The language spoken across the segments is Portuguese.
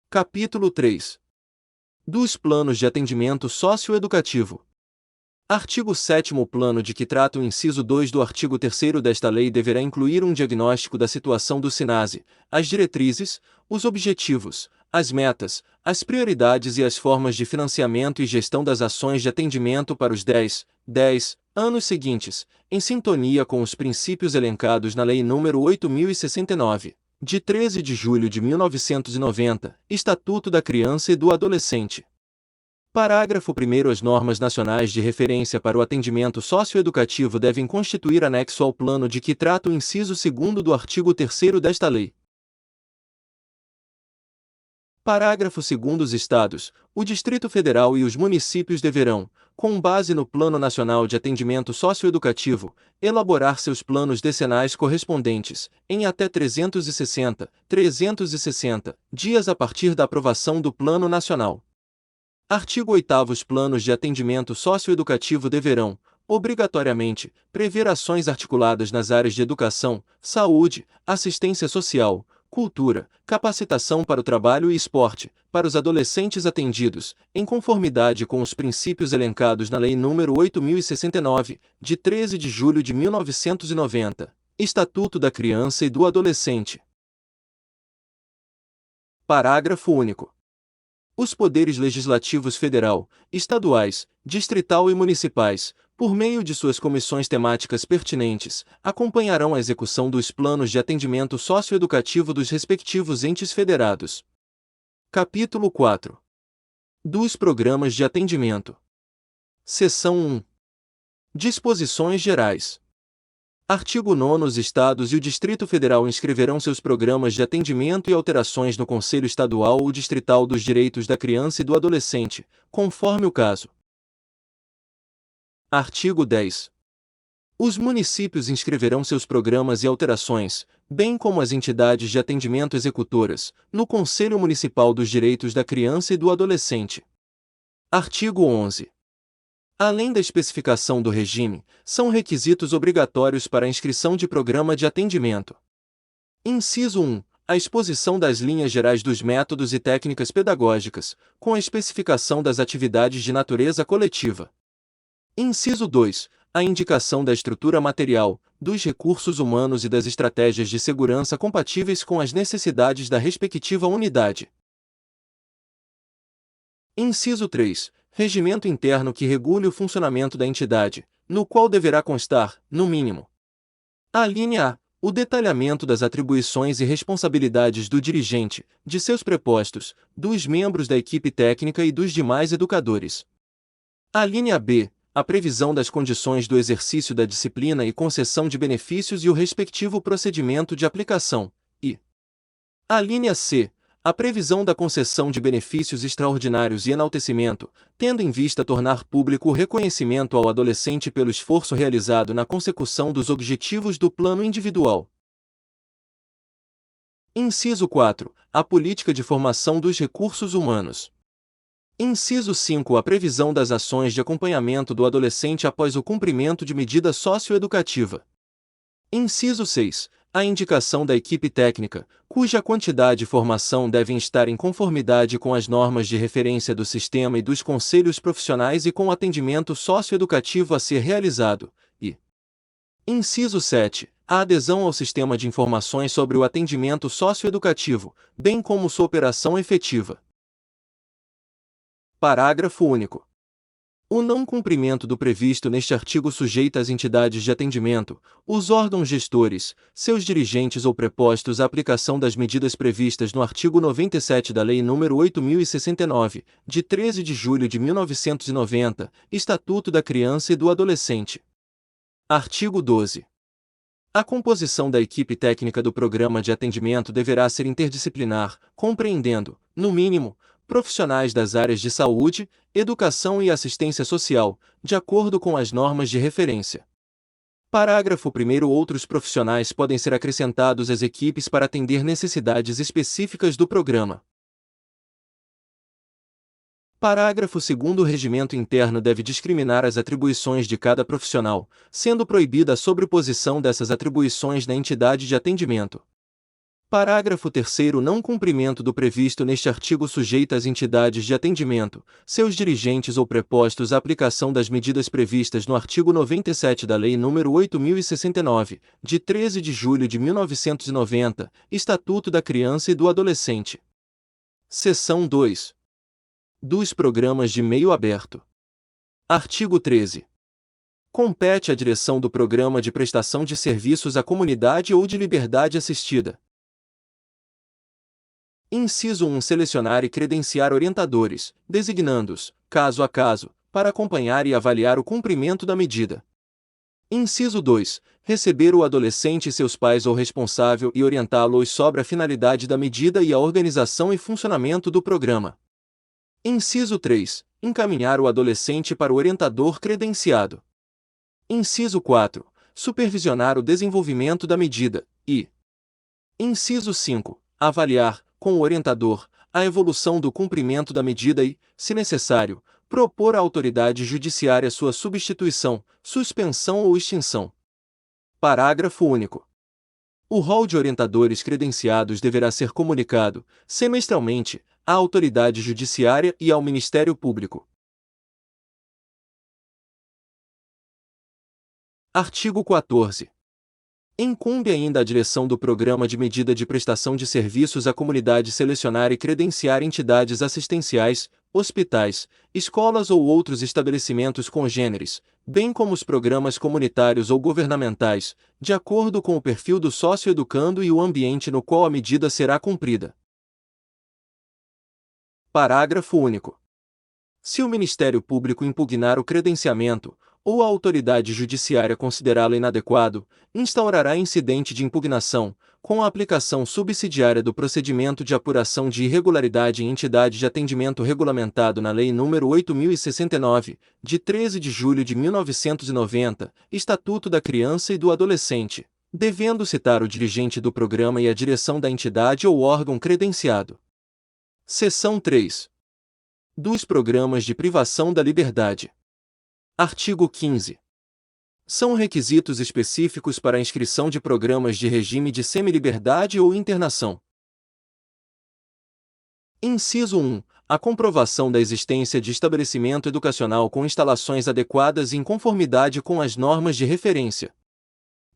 Capítulo 3. Dos planos de atendimento socioeducativo. Artigo 7º. O plano de que trata o inciso 2 do artigo 3º desta lei deverá incluir um diagnóstico da situação do SINASE, as diretrizes, os objetivos, as metas, as prioridades e as formas de financiamento e gestão das ações de atendimento para os 10 anos seguintes, em sintonia com os princípios elencados na Lei nº 8.069, de 13 de julho de 1990, Estatuto da Criança e do Adolescente. Parágrafo 1º. As normas nacionais de referência para o atendimento socioeducativo devem constituir anexo ao plano de que trata o inciso 2º do artigo 3º desta lei. Parágrafo 2º. Os Estados, o Distrito Federal e os municípios deverão, com base no Plano Nacional de Atendimento Socioeducativo, elaborar seus planos decenais correspondentes, em até 360 dias a partir da aprovação do Plano Nacional. Artigo 8º. Os planos de atendimento socioeducativo deverão, obrigatoriamente, prever ações articuladas nas áreas de educação, saúde, assistência social, cultura, capacitação para o trabalho e esporte, para os adolescentes atendidos, em conformidade com os princípios elencados na Lei nº 8.069, de 13 de julho de 1990, Estatuto da Criança e do Adolescente. Parágrafo único. Os poderes legislativos federal, estaduais, distrital e municipais, por meio de suas comissões temáticas pertinentes, acompanharão a execução dos planos de atendimento socioeducativo dos respectivos entes federados. Capítulo 4. Dos programas de atendimento. Seção 1. Disposições gerais. Artigo 9º. Os Estados e o Distrito Federal inscreverão seus programas de atendimento e alterações no Conselho Estadual ou Distrital dos Direitos da Criança e do Adolescente, conforme o caso. Artigo 10. Os municípios inscreverão seus programas e alterações, bem como as entidades de atendimento executoras, no Conselho Municipal dos Direitos da Criança e do Adolescente. Artigo 11. Além da especificação do regime, são requisitos obrigatórios para a inscrição de programa de atendimento. Inciso 1. A exposição das linhas gerais dos métodos e técnicas pedagógicas, com a especificação das atividades de natureza coletiva. Inciso 2. A indicação da estrutura material, dos recursos humanos e das estratégias de segurança compatíveis com as necessidades da respectiva unidade. Inciso 3. Regimento interno que regule o funcionamento da entidade, no qual deverá constar, no mínimo. Alínea A. O detalhamento das atribuições e responsabilidades do dirigente, de seus prepostos, dos membros da equipe técnica e dos demais educadores. Alínea B. A previsão das condições do exercício da disciplina e concessão de benefícios e o respectivo procedimento de aplicação. E. Alínea C. A previsão da concessão de benefícios extraordinários e enaltecimento, tendo em vista tornar público o reconhecimento ao adolescente pelo esforço realizado na consecução dos objetivos do plano individual. Inciso 4. A política de formação dos recursos humanos. Inciso 5. A previsão das ações de acompanhamento do adolescente após o cumprimento de medida socioeducativa. Inciso 6. A indicação da equipe técnica, cuja quantidade e formação devem estar em conformidade com as normas de referência do sistema e dos conselhos profissionais e com o atendimento socioeducativo a ser realizado. E. Inciso 7. A adesão ao sistema de informações sobre o atendimento socioeducativo, bem como sua operação efetiva. Parágrafo único. O não cumprimento do previsto neste artigo sujeita as entidades de atendimento, os órgãos gestores, seus dirigentes ou prepostos à aplicação das medidas previstas no artigo 97 da Lei nº 8.069, de 13 de julho de 1990, Estatuto da Criança e do Adolescente. Artigo 12. A composição da equipe técnica do programa de atendimento deverá ser interdisciplinar, compreendendo, no mínimo, profissionais das áreas de saúde, educação e assistência social, de acordo com as normas de referência. Parágrafo 1º. Outros profissionais podem ser acrescentados às equipes para atender necessidades específicas do programa. Parágrafo 2º. O regimento interno deve discriminar as atribuições de cada profissional, sendo proibida a sobreposição dessas atribuições na entidade de atendimento. Parágrafo 3º. Não cumprimento do previsto neste artigo sujeita às entidades de atendimento, seus dirigentes ou prepostos à aplicação das medidas previstas no artigo 97 da Lei nº 8.069, de 13 de julho de 1990, Estatuto da Criança e do Adolescente. Seção 2. Dos programas de meio aberto. Artigo 13. Compete à direção do programa de prestação de serviços à comunidade ou de liberdade assistida. Inciso 1. Selecionar e credenciar orientadores, designando-os, caso a caso, para acompanhar e avaliar o cumprimento da medida. Inciso 2. Receber o adolescente e seus pais ou responsável e orientá-los sobre a finalidade da medida e a organização e funcionamento do programa. Inciso 3. Encaminhar o adolescente para o orientador credenciado. Inciso 4. Supervisionar o desenvolvimento da medida, e Inciso 5. Avaliar, com o orientador, a evolução do cumprimento da medida e, se necessário, propor à autoridade judiciária sua substituição, suspensão ou extinção. Parágrafo único. O rol de orientadores credenciados deverá ser comunicado, semestralmente, à autoridade judiciária e ao Ministério Público. Artigo 14. Incumbe ainda à direção do Programa de Medida de Prestação de Serviços à Comunidade selecionar e credenciar entidades assistenciais, hospitais, escolas ou outros estabelecimentos congêneres, bem como os programas comunitários ou governamentais, de acordo com o perfil do sócio-educando e o ambiente no qual a medida será cumprida. Parágrafo único. Se o Ministério Público impugnar o credenciamento, ou a autoridade judiciária considerá-lo inadequado, instaurará incidente de impugnação, com a aplicação subsidiária do procedimento de apuração de irregularidade em entidade de atendimento regulamentado na Lei nº 8.069, de 13 de julho de 1990, Estatuto da Criança e do Adolescente, devendo citar o dirigente do programa e a direção da entidade ou órgão credenciado. Seção 3. Dos programas de privação da liberdade. Artigo 15. São requisitos específicos para a inscrição de programas de regime de semiliberdade ou internação. Inciso 1. A comprovação da existência de estabelecimento educacional com instalações adequadas e em conformidade com as normas de referência.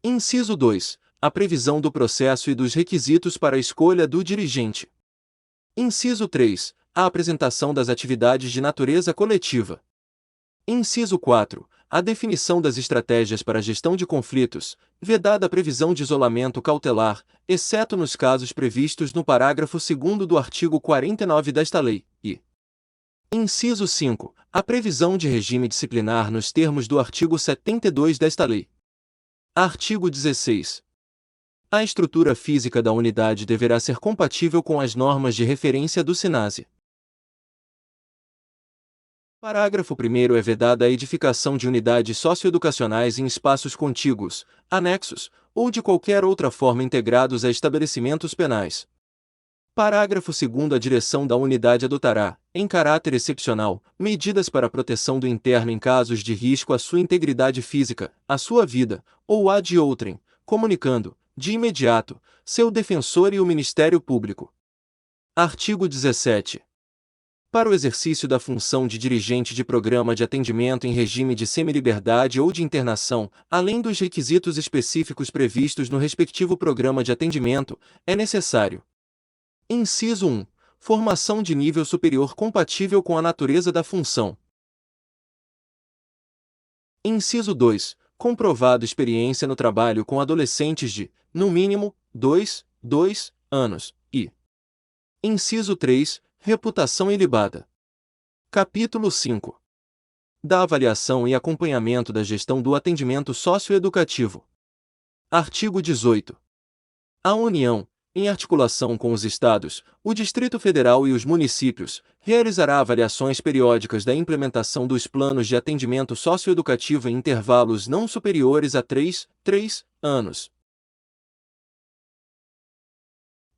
Inciso 2. A previsão do processo e dos requisitos para a escolha do dirigente. Inciso 3. A apresentação das atividades de natureza coletiva. Inciso 4. A definição das estratégias para a gestão de conflitos, vedada a previsão de isolamento cautelar, exceto nos casos previstos no parágrafo 2º do artigo 49 desta lei, e Inciso 5. A previsão de regime disciplinar nos termos do artigo 72 desta lei. Artigo 16. A estrutura física da unidade deverá ser compatível com as normas de referência do SINASE. Parágrafo 1º. É vedada a edificação de unidades socioeducacionais em espaços contíguos, anexos, ou de qualquer outra forma integrados a estabelecimentos penais. Parágrafo 2º. A direção da unidade adotará, em caráter excepcional, medidas para a proteção do interno em casos de risco à sua integridade física, à sua vida, ou à de outrem, comunicando, de imediato, seu defensor e o Ministério Público. Artigo 17. Para o exercício da função de dirigente de programa de atendimento em regime de semiliberdade ou de internação, além dos requisitos específicos previstos no respectivo programa de atendimento, é necessário: Inciso 1. Formação de nível superior compatível com a natureza da função. Inciso 2. Comprovado experiência no trabalho com adolescentes de, no mínimo, 2 anos, e Inciso 3. Reputação ilibada. Capítulo 5. Da avaliação e acompanhamento da gestão do atendimento socioeducativo. Artigo 18. A União, em articulação com os Estados, o Distrito Federal e os municípios, realizará avaliações periódicas da implementação dos planos de atendimento socioeducativo em intervalos não superiores a 3 anos.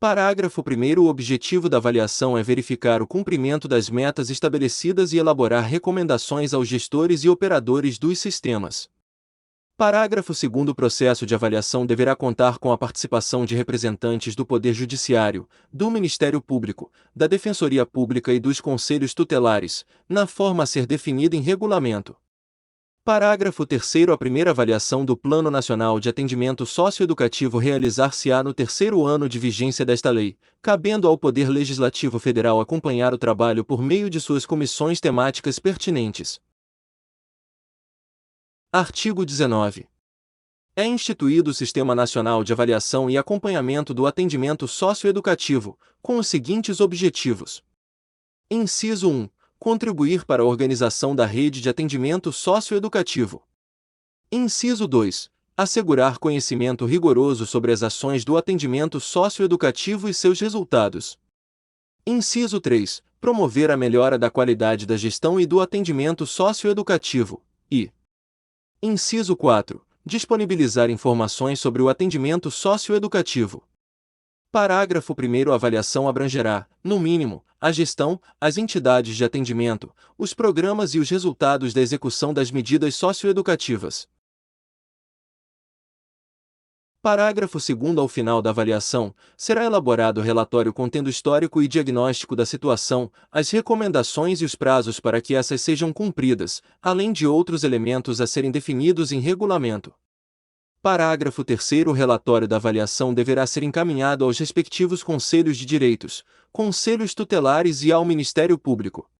Parágrafo 1º. O objetivo da avaliação é verificar o cumprimento das metas estabelecidas e elaborar recomendações aos gestores e operadores dos sistemas. Parágrafo 2º. O processo de avaliação deverá contar com a participação de representantes do Poder Judiciário, do Ministério Público, da Defensoria Pública e dos Conselhos Tutelares, na forma a ser definida em regulamento. Parágrafo 3º. A primeira avaliação do Plano Nacional de Atendimento Socioeducativo realizar-se-á no terceiro ano de vigência desta lei, cabendo ao Poder Legislativo Federal acompanhar o trabalho por meio de suas comissões temáticas pertinentes. Artigo 19. É instituído o Sistema Nacional de Avaliação e Acompanhamento do Atendimento Socioeducativo, com os seguintes objetivos. Inciso 1. Contribuir para a organização da rede de atendimento socioeducativo. Inciso 2. Assegurar conhecimento rigoroso sobre as ações do atendimento socioeducativo e seus resultados. Inciso 3. Promover a melhora da qualidade da gestão e do atendimento socioeducativo. E Inciso 4. Disponibilizar informações sobre o atendimento socioeducativo. Parágrafo 1º. A avaliação abrangerá, no mínimo, a gestão, as entidades de atendimento, os programas e os resultados da execução das medidas socioeducativas. Parágrafo 2º. Ao final da avaliação, será elaborado relatório contendo histórico e diagnóstico da situação, as recomendações e os prazos para que essas sejam cumpridas, além de outros elementos a serem definidos em regulamento. Parágrafo 3º. O relatório da avaliação deverá ser encaminhado aos respectivos Conselhos de Direitos, Conselhos Tutelares e ao Ministério Público.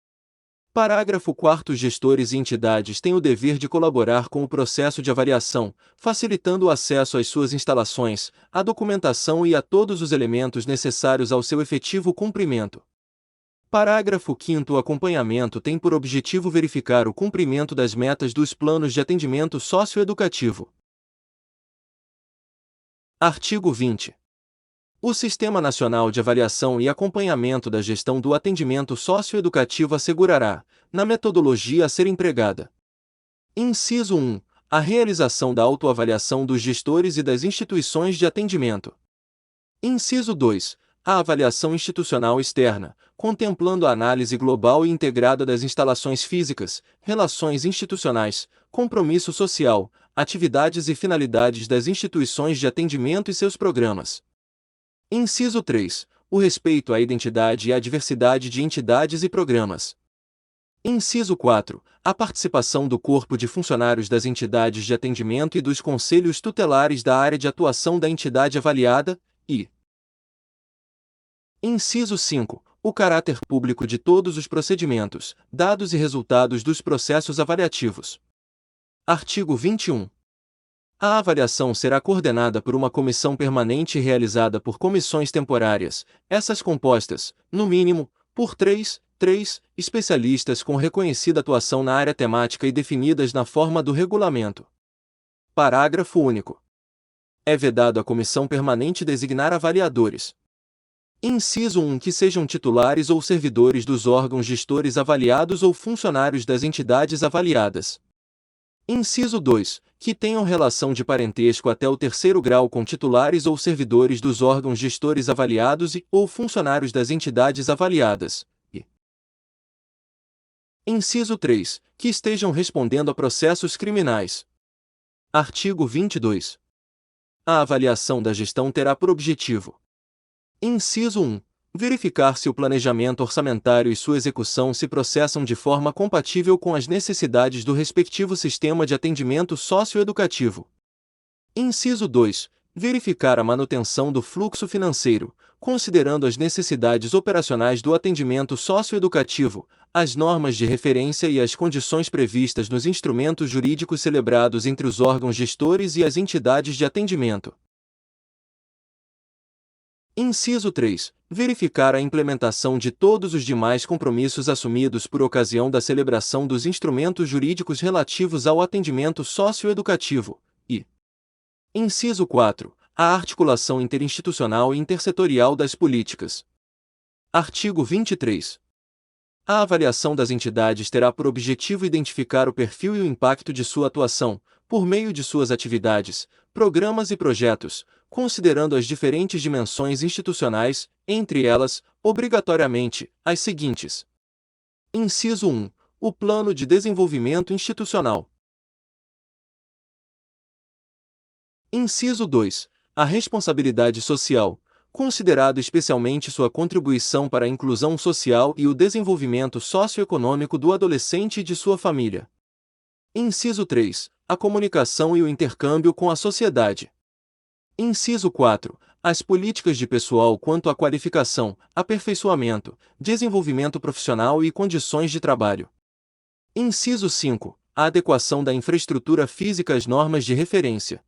Parágrafo 4º. Gestores e entidades têm o dever de colaborar com o processo de avaliação, facilitando o acesso às suas instalações, à documentação e a todos os elementos necessários ao seu efetivo cumprimento. Parágrafo 5º. O acompanhamento tem por objetivo verificar o cumprimento das metas dos planos de atendimento socioeducativo. Artigo 20. O Sistema Nacional de Avaliação e Acompanhamento da Gestão do Atendimento Socioeducativo assegurará, na metodologia a ser empregada. Inciso 1. A realização da autoavaliação dos gestores e das instituições de atendimento. Inciso 2. A avaliação institucional externa, contemplando a análise global e integrada das instalações físicas, relações institucionais, compromisso social, atividades e finalidades das instituições de atendimento e seus programas. Inciso 3. O respeito à identidade e à diversidade de entidades e programas. Inciso 4. A participação do corpo de funcionários das entidades de atendimento e dos conselhos tutelares da área de atuação da entidade avaliada, e Inciso 5. O caráter público de todos os procedimentos, dados e resultados dos processos avaliativos. Artigo 21. A avaliação será coordenada por uma comissão permanente realizada por comissões temporárias, essas compostas, no mínimo, por três especialistas com reconhecida atuação na área temática e definidas na forma do regulamento. Parágrafo único. É vedado à comissão permanente designar avaliadores. Inciso 1. Que sejam titulares ou servidores dos órgãos gestores avaliados ou funcionários das entidades avaliadas. Inciso 2. Que tenham relação de parentesco até o terceiro grau com titulares ou servidores dos órgãos gestores avaliados ou funcionários das entidades avaliadas. E Inciso 3. Que estejam respondendo a processos criminais. Artigo 22. A avaliação da gestão terá por objetivo: Inciso 1. Verificar se o planejamento orçamentário e sua execução se processam de forma compatível com as necessidades do respectivo sistema de atendimento socioeducativo. Inciso 2. Verificar a manutenção do fluxo financeiro, considerando as necessidades operacionais do atendimento socioeducativo, as normas de referência e as condições previstas nos instrumentos jurídicos celebrados entre os órgãos gestores e as entidades de atendimento. Inciso 3. Verificar a implementação de todos os demais compromissos assumidos por ocasião da celebração dos instrumentos jurídicos relativos ao atendimento socioeducativo. E Inciso 4. A articulação interinstitucional e intersetorial das políticas. Artigo 23. A avaliação das entidades terá por objetivo identificar o perfil e o impacto de sua atuação, por meio de suas atividades, programas e projetos, considerando as diferentes dimensões institucionais, entre elas, obrigatoriamente, as seguintes. Inciso 1. O Plano de Desenvolvimento Institucional. Inciso 2. A responsabilidade social, considerado especialmente sua contribuição para a inclusão social e o desenvolvimento socioeconômico do adolescente e de sua família. Inciso 3. A comunicação e o intercâmbio com a sociedade. Inciso 4. As políticas de pessoal quanto à qualificação, aperfeiçoamento, desenvolvimento profissional e condições de trabalho. Inciso 5. A adequação da infraestrutura física às normas de referência.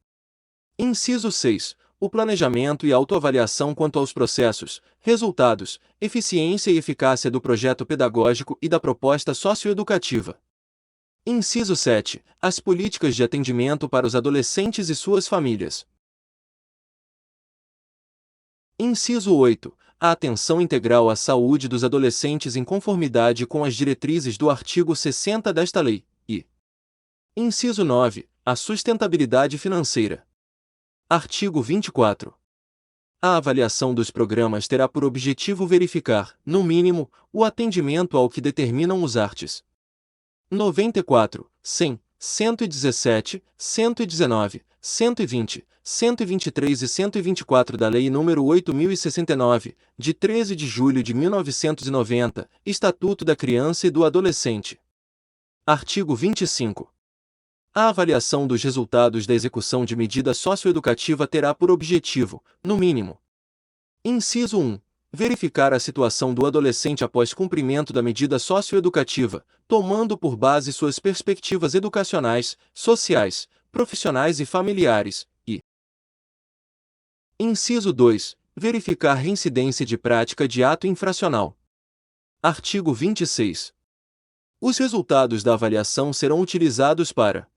Inciso 6. O planejamento e autoavaliação quanto aos processos, resultados, eficiência e eficácia do projeto pedagógico e da proposta socioeducativa. Inciso 7. As políticas de atendimento para os adolescentes e suas famílias. Inciso 8. A atenção integral à saúde dos adolescentes em conformidade com as diretrizes do artigo 60 desta lei, e Inciso 9. A sustentabilidade financeira. Artigo 24. A avaliação dos programas terá por objetivo verificar, no mínimo, o atendimento ao que determinam os arts. 94, 100, 117, 119, 120, 123 e 124 da Lei nº 8.069, de 13 de julho de 1990, Estatuto da Criança e do Adolescente. Artigo 25. A avaliação dos resultados da execução de medida socioeducativa terá por objetivo, no mínimo: Inciso 1. Verificar a situação do adolescente após cumprimento da medida socioeducativa, tomando por base suas perspectivas educacionais, sociais, profissionais e familiares, e Inciso 2. Verificar reincidência de prática de ato infracional. Artigo 26. Os resultados da avaliação serão utilizados para: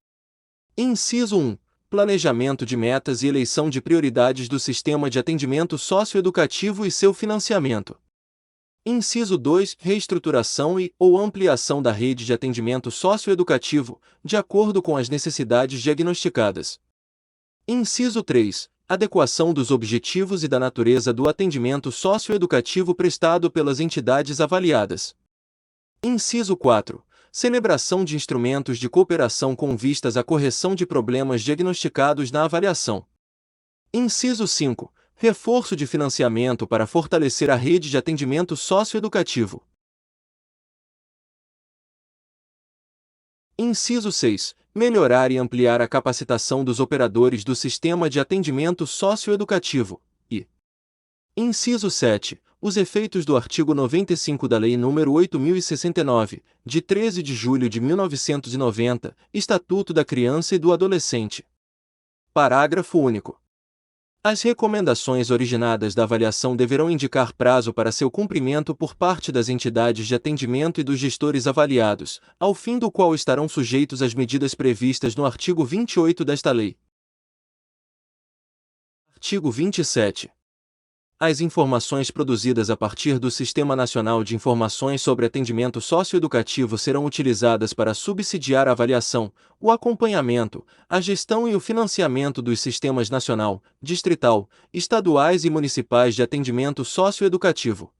Inciso 1. Planejamento de metas e eleição de prioridades do sistema de atendimento socioeducativo e seu financiamento. Inciso 2. Reestruturação ou ampliação da rede de atendimento socioeducativo, de acordo com as necessidades diagnosticadas. Inciso 3. Adequação dos objetivos e da natureza do atendimento socioeducativo prestado pelas entidades avaliadas. Inciso 4. Celebração de instrumentos de cooperação com vistas à correção de problemas diagnosticados na avaliação. Inciso 5. Reforço de financiamento para fortalecer a rede de atendimento socioeducativo. Inciso 6. Melhorar e ampliar a capacitação dos operadores do sistema de atendimento socioeducativo. E Inciso 7. Os efeitos do artigo 95 da Lei nº 8.069, de 13 de julho de 1990, Estatuto da Criança e do Adolescente. Parágrafo único. As recomendações originadas da avaliação deverão indicar prazo para seu cumprimento por parte das entidades de atendimento e dos gestores avaliados, ao fim do qual estarão sujeitos às medidas previstas no artigo 28 desta lei. Artigo 27. As informações produzidas a partir do Sistema Nacional de Informações sobre Atendimento Socioeducativo serão utilizadas para subsidiar a avaliação, o acompanhamento, a gestão e o financiamento dos sistemas nacional, distrital, estaduais e municipais de atendimento socioeducativo.